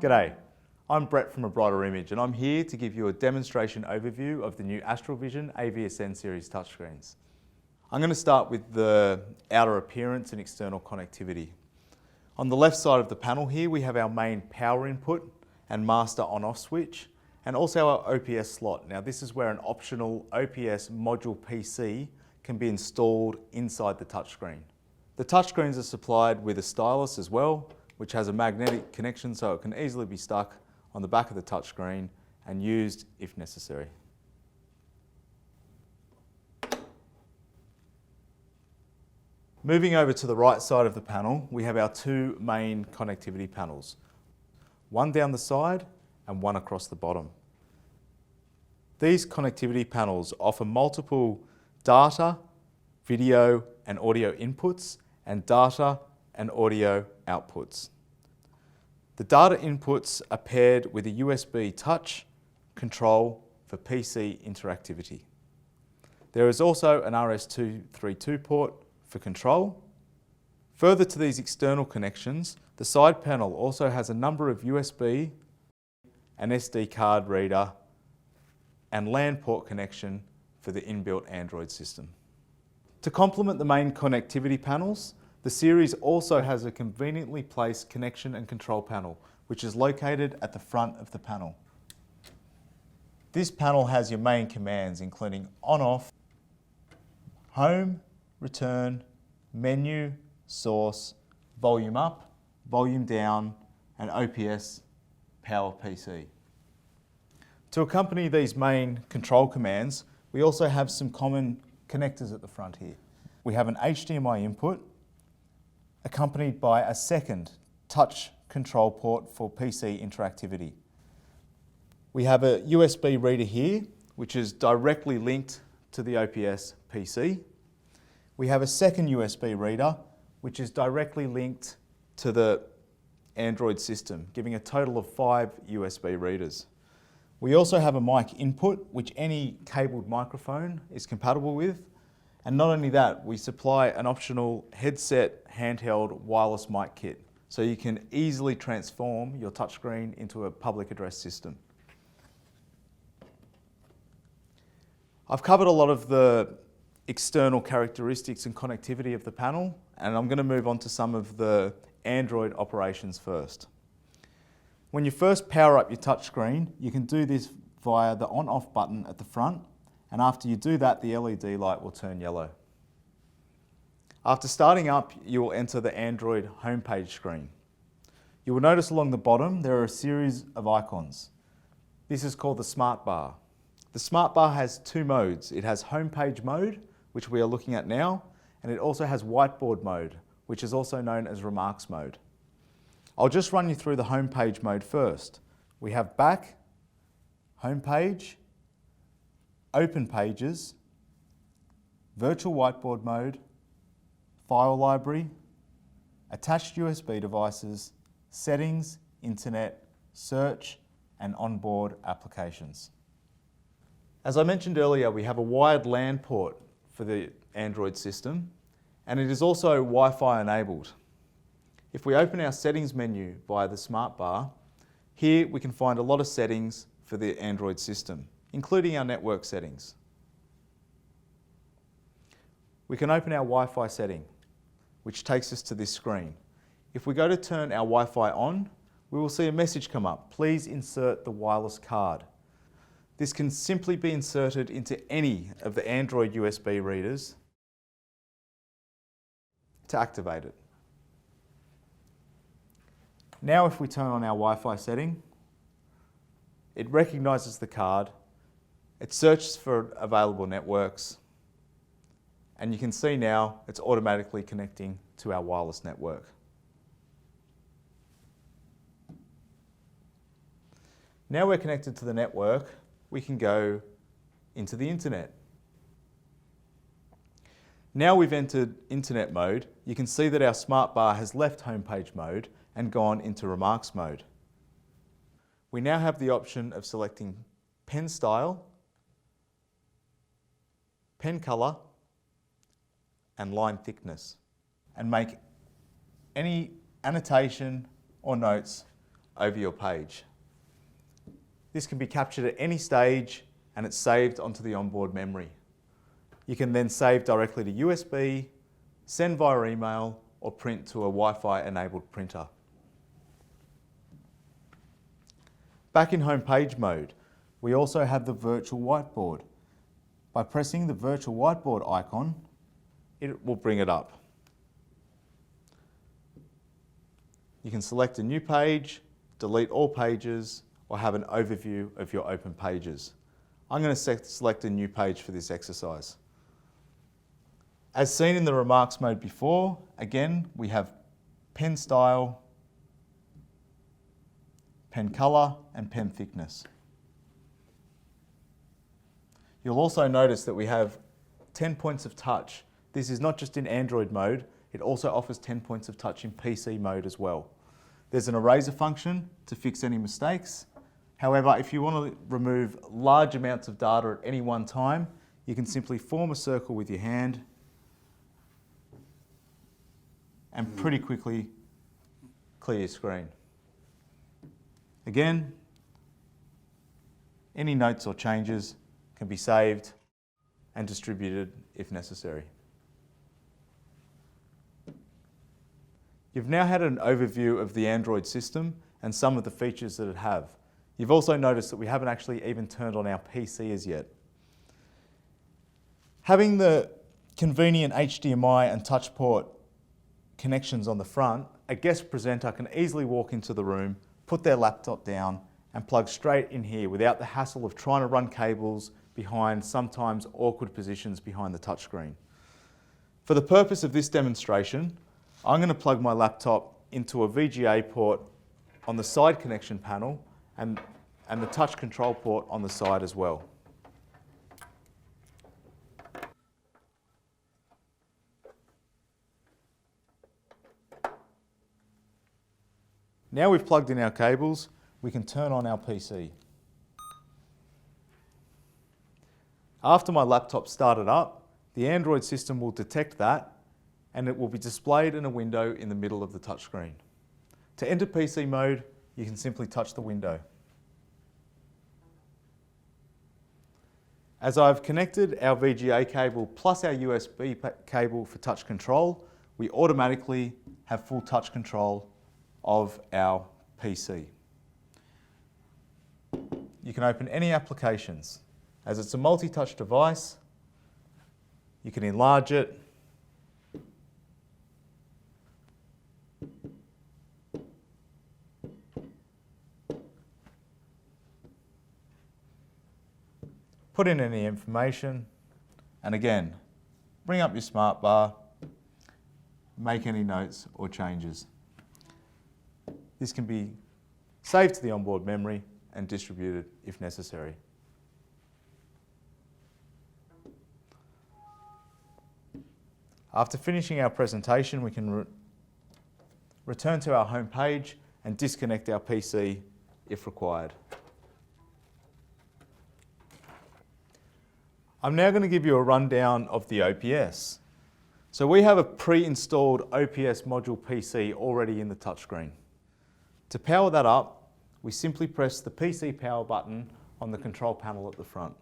G'day, I'm Brett from A Brighter Image and I'm here to give you a demonstration overview of the new AustralVision AVSN series touchscreens. I'm going to start with the outer appearance and external connectivity. On the left side of the panel here we have our main power input and master on-off switch, and also our OPS slot. Now this is where an optional OPS module PC can be installed inside the touchscreen. The touchscreens are supplied with a stylus as well, which has a magnetic connection so it can easily be stuck on the back of the touchscreen and used if necessary. Moving over to the right side of the panel, we have our two main connectivity panels. One down the side and one across the bottom. These connectivity panels offer multiple data, video and audio inputs and data and audio outputs. The data inputs are paired with a USB touch control for PC interactivity. There is also an RS-232 port for control. Further to these external connections, the side panel also has a number of USB, an SD card reader and LAN port connection for the inbuilt Android system. To complement the main connectivity panels, the series also has a conveniently placed connection and control panel, which is located at the front of the panel. This panel has your main commands, including on-off, home, return, menu, source, volume up, volume down, and OPS power PC. To accompany these main control commands, we also have some common connectors at the front here. We have an HDMI input, accompanied by a second touch control port for PC interactivity. We have a USB reader here, which is directly linked to the OPS PC. We have a second USB reader, which is directly linked to the Android system, giving a total of 5 USB readers. We also have a mic input, which any cabled microphone is compatible with. And not only that, we supply an optional headset handheld wireless mic kit, so you can easily transform your touchscreen into a public address system. I've covered a lot of the external characteristics and connectivity of the panel, and I'm going to move on to some of the Android operations first. When you first power up your touchscreen, you can do this via the on-off button at the front, and after you do that, the LED light will turn yellow. After starting up, you will enter the Android homepage screen. You will notice along the bottom there are a series of icons. This is called the Smart Bar. The Smart Bar has two modes. It has homepage mode, which we are looking at now, and it also has whiteboard mode, which is also known as remarks mode. I'll just run you through the homepage mode first. We have back, homepage, open pages, virtual whiteboard mode, file library, attached USB devices, settings, internet, search, and onboard applications. As I mentioned earlier, we have a wired LAN port for the Android system, and it is also Wi-Fi enabled. If we open our settings menu via the Smart Bar, here we can find a lot of settings for the Android system, including our network settings. We can open our Wi-Fi setting, which takes us to this screen. If we go to turn our Wi-Fi on, we will see a message come up. Please insert the wireless card. This can simply be inserted into any of the Android USB readers to activate it. Now if we turn on our Wi-Fi setting, it recognises the card, it searches for available networks, and you can see now it's automatically connecting to our wireless network. Now we're connected to the network, we can go into the internet. Now we've entered internet mode, you can see that our Smart Bar has left homepage mode and gone into remarks mode. We now have the option of selecting pen style, pen color, and line thickness, and make any annotation or notes over your page. This can be captured at any stage and it's saved onto the onboard memory. You can then save directly to USB, send via email, or print to a Wi-Fi enabled printer. Back in home page mode, we also have the virtual whiteboard. By pressing the virtual whiteboard icon, it will bring it up. You can select a new page, delete all pages, or have an overview of your open pages. I'm going to select a new page for this exercise. As seen in the remarks mode before, again, we have pen style, pen color, and pen thickness. You'll also notice that we have 10 points of touch. This is not just in Android mode, it also offers 10 points of touch in PC mode as well. There's an eraser function to fix any mistakes. However, if you want to remove large amounts of data at any one time, you can simply form a circle with your hand and pretty quickly clear your screen. Again, any notes or changes can be saved and distributed if necessary. You've now had an overview of the Android system and some of the features that it have. You've also noticed that we haven't actually even turned on our PC as yet. Having the convenient HDMI and touch port connections on the front, a guest presenter can easily walk into the room, put their laptop down and plug straight in here without the hassle of trying to run cables behind sometimes awkward positions behind the touchscreen. For the purpose of this demonstration, I'm going to plug my laptop into a VGA port on the side connection panel and the touch control port on the side as well. Now we've plugged in our cables, we can turn on our PC. After my laptop started up, the Android system will detect that and it will be displayed in a window in the middle of the touchscreen. To enter PC mode, you can simply touch the window. As I've connected our VGA cable plus our USB cable for touch control, we automatically have full touch control of our PC. You can open any applications. As it's a multi-touch device, you can enlarge it, put in any information, and again, bring up your smart bar, make any notes or changes. This can be saved to the onboard memory and distributed if necessary. After finishing our presentation, we can return to our home page and disconnect our PC if required. I'm now going to give you a rundown of the OPS. So we have a pre-installed OPS module PC already in the touchscreen. To power that up, we simply press the PC power button on the control panel at the front.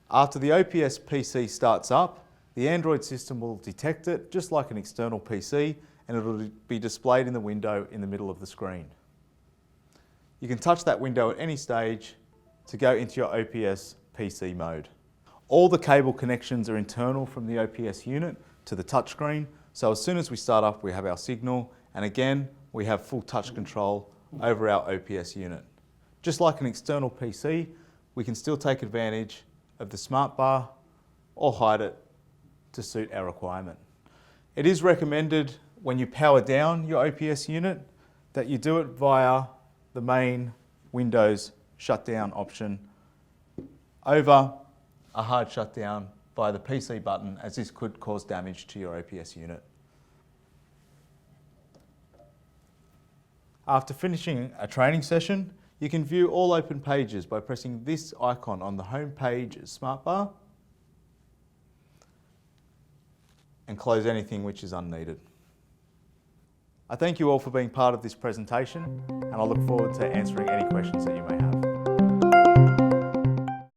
After the OPS PC starts up, the Android system will detect it just like an external PC and it will be displayed in the window in the middle of the screen. You can touch that window at any stage to go into your OPS PC mode. All the cable connections are internal from the OPS unit to the touchscreen, so as soon as we start up we have our signal and again we have full touch control over our OPS unit. Just like an external PC, we can still take advantage of the smart bar or hide it to suit our requirement. It is recommended when you power down your OPS unit that you do it via the main Windows shutdown option over a hard shutdown via the PC button, as this could cause damage to your OPS unit. After finishing a training session, you can view all open pages by pressing this icon on the home page smart bar and close anything which is unneeded. I thank you all for being part of this presentation, and I look forward to answering any questions that you may have.